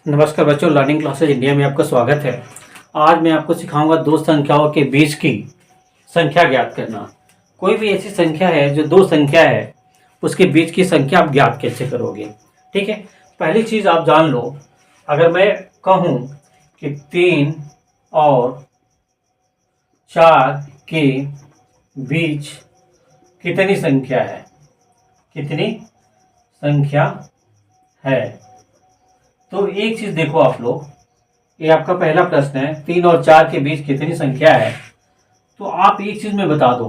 नमस्कार बच्चों, learning classes India में आपका स्वागत है। आज मैं आपको सिखाऊंगा दो संख्याओं के बीच की संख्या ज्ञात करना। कोई भी ऐसी संख्या है जो दो संख्या है, उसके बीच की संख्या आप ज्ञात कैसे करोगे। ठीक है, पहली चीज़ आप जान लो, अगर मैं कहूँ कि 3 और 4 के बीच कितनी संख्या है, कितनी संख्या है, तो एक चीज देखो आप लोग, ये आपका पहला प्रश्न है, 3 और 4 के बीच कितनी संख्या है। तो आप एक चीज में बता दो,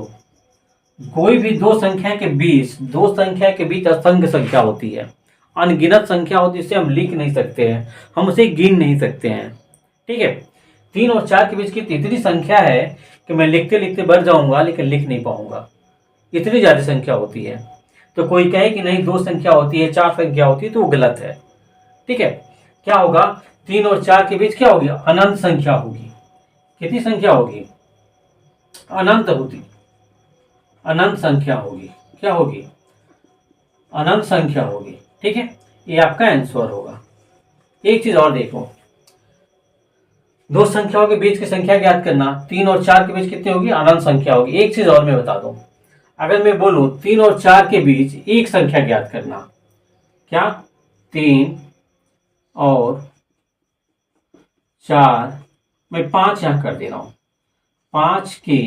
कोई भी दो संख्या के बीच असंख्य संख्या होती है, अनगिनत संख्या होती है, इसे हम लिख नहीं सकते हैं, हम उसे गिन नहीं सकते हैं। ठीक है, 3 और 4 के बीच की इतनी संख्या है कि मैं लिखते लिखते बढ़ जाऊंगा लेकिन लिख नहीं पाऊंगा, इतनी ज्यादा संख्या होती है। तो कोई कहे कि नहीं दो संख्या होती है, 4 संख्या होती है, तो वो गलत है। ठीक है, क्या होगा, 3 और 4 के बीच क्या होगी, अनंत संख्या होगी। कितनी संख्या होगी, अनंत होगी, अनंत संख्या होगी। क्या होगी, अनंत संख्या होगी। ठीक है, ये आपका आंसर होगा। एक चीज और देखो, दो संख्याओं के बीच की संख्या ज्ञात करना, 3 और 4 के बीच कितनी होगी, अनंत संख्या होगी। एक चीज और मैं बता दूं, अगर मैं बोलूं 3 और 4 के बीच एक संख्या ज्ञात करना, क्या 3 और 4, मैं 5 यहां कर दे रहा हूं, 5 के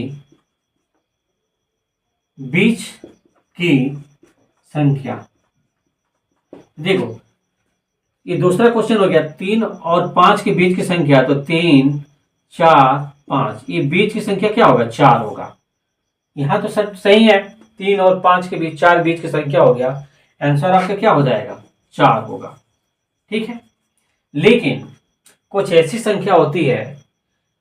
बीच की संख्या। देखो, ये दूसरा क्वेश्चन हो गया, 3 और 5 के बीच की संख्या, तो 3 4 5, ये बीच की संख्या क्या होगा, 4 होगा। यहां तो सब सही है, 3 और 5 के बीच 4 बीच की संख्या हो गया, आंसर आपका क्या हो जाएगा, 4 होगा। ठीक है, लेकिन कुछ ऐसी संख्या होती है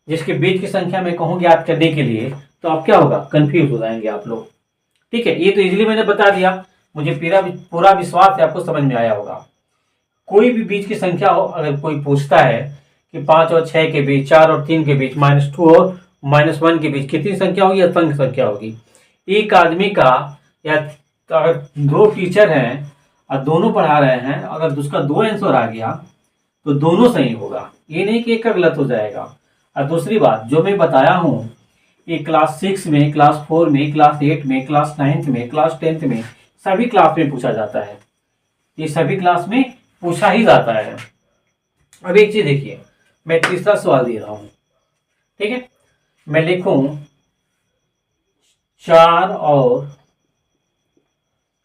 जिसके बीच की संख्या मैं कहूँ ज्ञात करने के लिए, तो आप क्या होगा, कंफ्यूज हो जाएंगे आप लोग। ठीक है, ये तो इजीली मैंने बता दिया, मुझे पूरा विश्वास है आपको समझ में आया होगा। कोई भी बीच की संख्या हो, अगर कोई पूछता है कि 5 और 6 के बीच, 4 और 3 के बीच, -2 और -1 के बीच कितनी संख्या होगी, असंख्य संख्या होगी। एक आदमी का, या अगर दो टीचर हैं और दोनों पढ़ा रहे हैं, अगर उसका 2 आंसर आ गया तो दोनों सही होगा, ये नहीं कि एक का गलत हो जाएगा। और दूसरी बात, जो मैं बताया हूँ, ये क्लास 6 में, क्लास 4 में, क्लास 8 में, क्लास 9th में, क्लास 10th में, सभी क्लास में पूछा जाता है। ये सभी क्लास में पूछा ही जाता है। अब एक चीज देखिए, मैं तीसरा सवाल दे रहा हूं। ठीक है, मैं लिखूं 4 और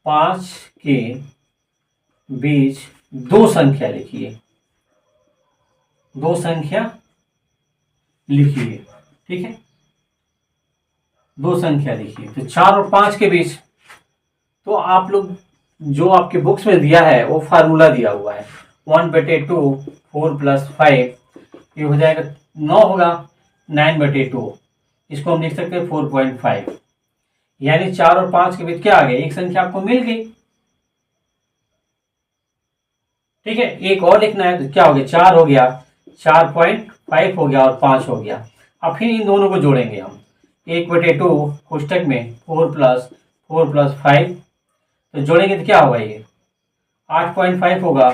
5 के बीच दो संख्या लिखिए, दो संख्या लिखिए। ठीक है, दो संख्या लिखिए, तो 4 और 5 के बीच, तो आप लोग जो आपके बुक्स में दिया है वो फार्मूला दिया हुआ है, 1/2 4 + 5, ये हो जाएगा 9 होगा, 9/2, इसको हम लिख सकते हैं 4.5। यानी 4 और 5 के बीच क्या आ गया, एक संख्या आपको मिल गई। ठीक है, एक और लिखना है, तो क्या हो गया, 4 हो गया, 4.5 हो गया और 5 हो गया। अब फिर इन दोनों को जोड़ेंगे हम, 1/2 कोष्टक में 4 + 5, तो जोड़ेंगे तो क्या होगा, ये 8.5 होगा,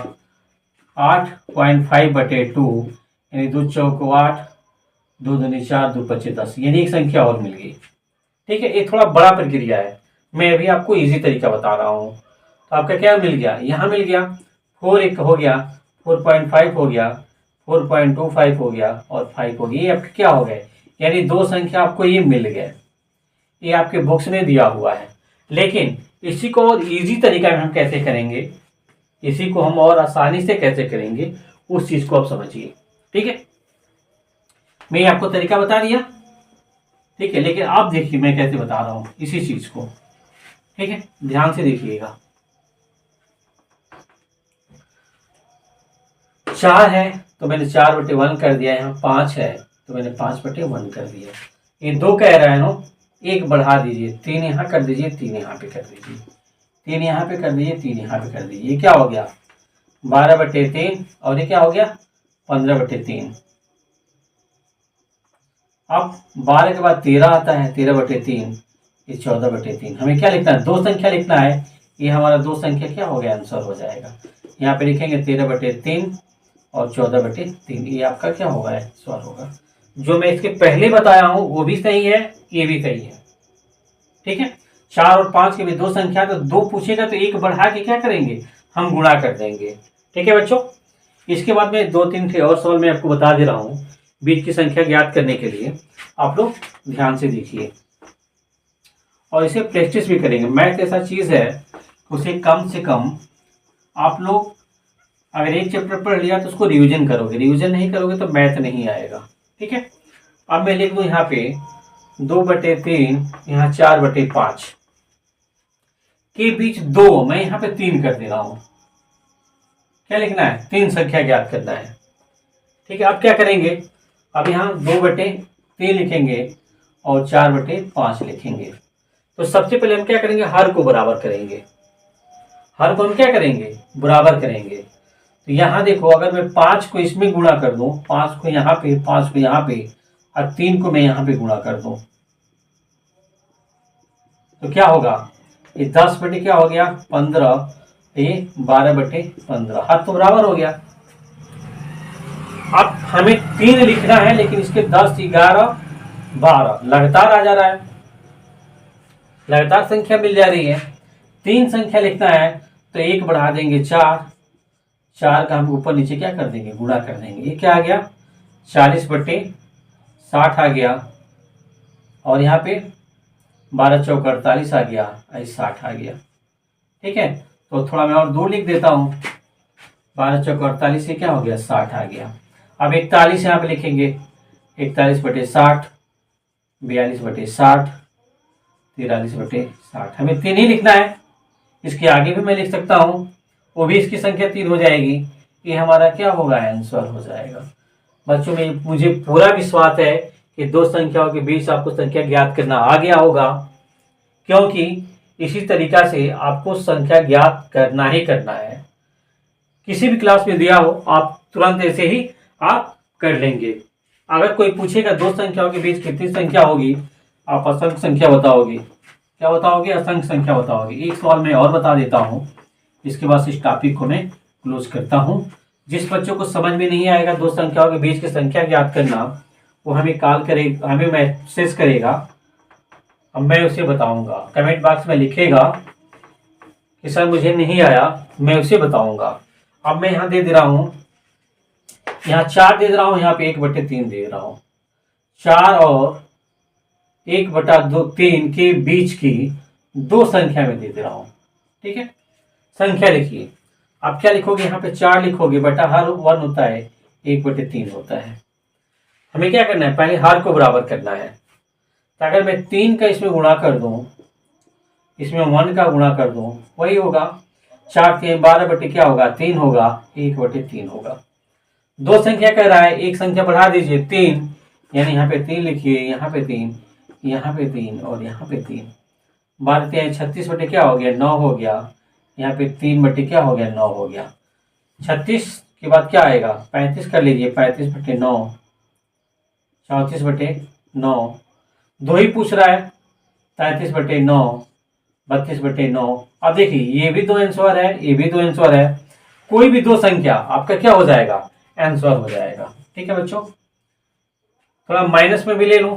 8.5/2, यानी 2 चौक 8, 2 दूनी 4, 2 पच्चे 10, यानी एक संख्या और मिल गई। ठीक है, ये थोड़ा बड़ा प्रक्रिया है, मैं अभी आपको इजी तरीका बता रहा हूँ। तो आपका क्या मिल गया, यहाँ मिल गया 4 एक हो गया, 4.5 हो गया, 4.25 हो गया और 5 हो गया, ये आपके क्या हो गए, यानी दो संख्या आपको ये मिल गए। ये आपके बुक्स में दिया हुआ है, लेकिन इसी को और इजी तरीका में हम कैसे करेंगे, इसी को हम और आसानी से कैसे करेंगे, उस चीज को आप समझिए। ठीक है, मैं आपको तरीका बता दिया। ठीक है, लेकिन आप देखिए मैं कैसे बता रहा हूं इसी चीज को। ठीक है, ध्यान से देखिएगा। 4 है तो मैंने 4/1 कर दिया, यहाँ 5 है तो मैंने 5/1 कर दिया। ये 2 कह रहा है ना, एक बढ़ा दीजिए, 3 यहाँ कर दीजिए, 3 यहाँ पे कर दीजिए, 3 यहाँ पे कर दीजिए, 3 यहाँ पे कर दीजिए, ये क्या हो गया 12/3, और ये क्या हो गया 15/3। अब 12 के बाद 13 आता है, 13/3, ये 14/3। हमें क्या लिखना है, दो संख्या लिखना है, ये हमारा दो संख्या क्या हो गया, आंसर हो जाएगा। यहाँ पे लिखेंगे 13/3 और 14/3, ये आपका क्या होगा, आंसर होगा। जो मैं इसके पहले बताया हूं वो भी सही है, ये भी सही है। ठीक है, 4 और 5 के भी दो संख्या, तो 2 पूछेगा तो 1 बढ़ा के क्या करेंगे, हम गुणा कर देंगे। ठीक है बच्चों, इसके बाद में 2-3 थे और सवाल मैं आपको बता दे रहा हूँ बीज की संख्या ज्ञात करने के लिए। आप लोग ध्यान से देखिए और इसे प्रैक्टिस भी करेंगे। मैथ ऐसा चीज है, उसे कम से कम आप लोग अगर एक चैप्टर पढ़ लिया तो उसको रिवीजन करोगे, रिवीजन नहीं करोगे तो मैथ नहीं आएगा। ठीक है, अब मैं लिख दूं यहाँ पे 2/3, यहाँ 4/5 के बीच 2, मैं यहाँ पे 3 कर दे रहा हूं। क्या लिखना है, 3 संख्या ज्ञात करना है। ठीक है, अब क्या करेंगे, अब यहाँ 2/3 लिखेंगे और 4/5 लिखेंगे। तो सबसे पहले हम क्या करेंगे, हर को बराबर करेंगे। हर को हम क्या करेंगे, बराबर करेंगे। तो यहाँ देखो, अगर मैं 5 को इसमें गुणा कर दूं, 5 को यहाँ पे, 5 को यहाँ पे और 3 को मैं यहाँ पे गुणा कर दूं, तो क्या होगा, ये 10 बटे क्या हो गया 15, ये 12/15, हाथ तो बराबर हो गया। अब हमें 3 लिखना है, लेकिन इसके 10, 11, 12 लगातार आ जा रहा है, लगातार संख्या मिल जा रही है। 3 संख्या लिखना है तो 1 बढ़ा देंगे 4, 4 का हम ऊपर नीचे क्या कर देंगे, गुणा कर देंगे। ये क्या आ गया, 40/60 आ गया, और यहाँ पे 12 चौक 48 आ गया, 60 आ गया। ठीक है, तो थोड़ा मैं और दूर लिख देता हूँ, 12 चौक 48 से क्या हो गया, 60 आ गया। अब 41 यहाँ पे लिखेंगे, 41/60, 42/60, 43/60। हमें 3 ही लिखना है, इसके आगे भी मैं लिख सकता हूँ, वो भी इसकी संख्या 3 हो जाएगी। ये हमारा क्या होगा, आंसर हो जाएगा। बच्चों में मुझे पूरा विश्वास है कि दो संख्याओं के बीच आपको संख्या ज्ञात करना आ गया होगा, क्योंकि इसी तरीका से आपको संख्या ज्ञात करना ही करना है। किसी भी क्लास में दिया हो आप तुरंत ऐसे ही आप कर लेंगे। अगर कोई पूछेगा दो संख्याओं के बीच कितनी संख्या होगी, आप असंख्य संख्या बताओगे। क्या बताओगे, असंख्य संख्या बताओगे। एक सवाल मैं और बता देता हूँ, इसके बाद इस टॉपिक को मैं क्लोज करता हूँ। जिस बच्चों को समझ में नहीं आएगा दो संख्याओं के बीच की संख्या ज्ञात करना, वो हमें कॉल करेगा, हमें मैसेज करेगा, अब मैं उसे बताऊंगा। कमेंट बॉक्स में लिखेगा कि सर मुझे नहीं आया, मैं उसे बताऊंगा। अब मैं यहाँ दे दे रहा हूँ, यहाँ 4 दे दे रहा हूँ, यहाँ पे 1/3 दे रहा हूँ। 4 और 1/3 के बीच की दो संख्या में दे दे रहा हूँ। ठीक है, संख्या लिखिए। आप क्या लिखोगे, यहाँ पे 4 लिखोगे, बटा हर 1 होता है, 1/3 होता है। हमें क्या करना है, पहले हर को बराबर करना है। तो अगर मैं 3 का इसमें गुणा कर दूं, इसमें 1 का गुणा कर दूं, वही होगा 4 3 12 बटे क्या होगा, 3 होगा, 1/3 होगा। दो संख्या कह रहा है, एक संख्या बढ़ा दीजिए 3, यानी यहाँ पे 3 लिखिए, यहाँ पे 3, यहाँ पे 3 और यहाँ पे 3। 12 3 36 बटे क्या हो गया, 9 हो गया। यहाँ पे 3 बटे क्या हो गया, 9 हो गया। 36 के बाद क्या आएगा, 35 कर लीजिए, 35/9, 34/9। 2 ही पूछ रहा है, 33/9, 32/9। अब देखिए ये भी 2 आंसर है, ये भी 2 आंसर है। कोई भी दो संख्या आपका क्या हो जाएगा, आंसर हो जाएगा। ठीक है बच्चों, थोड़ा माइनस में भी ले लूं।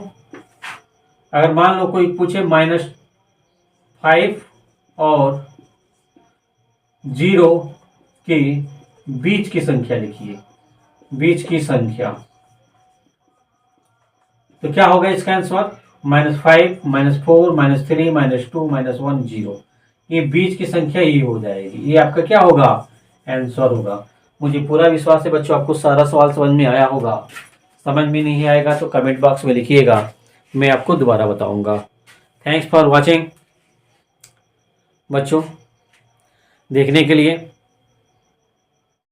अगर मान लो कोई पूछे -5 और 0 के बीच की संख्या लिखिए, बीच की संख्या, तो क्या होगा इसका आंसर, -5, -4, -3, -2, -1, 0। ये बीच की संख्या ही हो जाएगी, ये आपका क्या होगा, आंसर होगा। मुझे पूरा विश्वास है बच्चों आपको सारा सवाल समझ में आया होगा। समझ में नहीं आएगा तो कमेंट बॉक्स में लिखिएगा, मैं आपको दोबारा बताऊंगा। थैंक्स फॉर वॉचिंग बच्चों, देखने के लिए।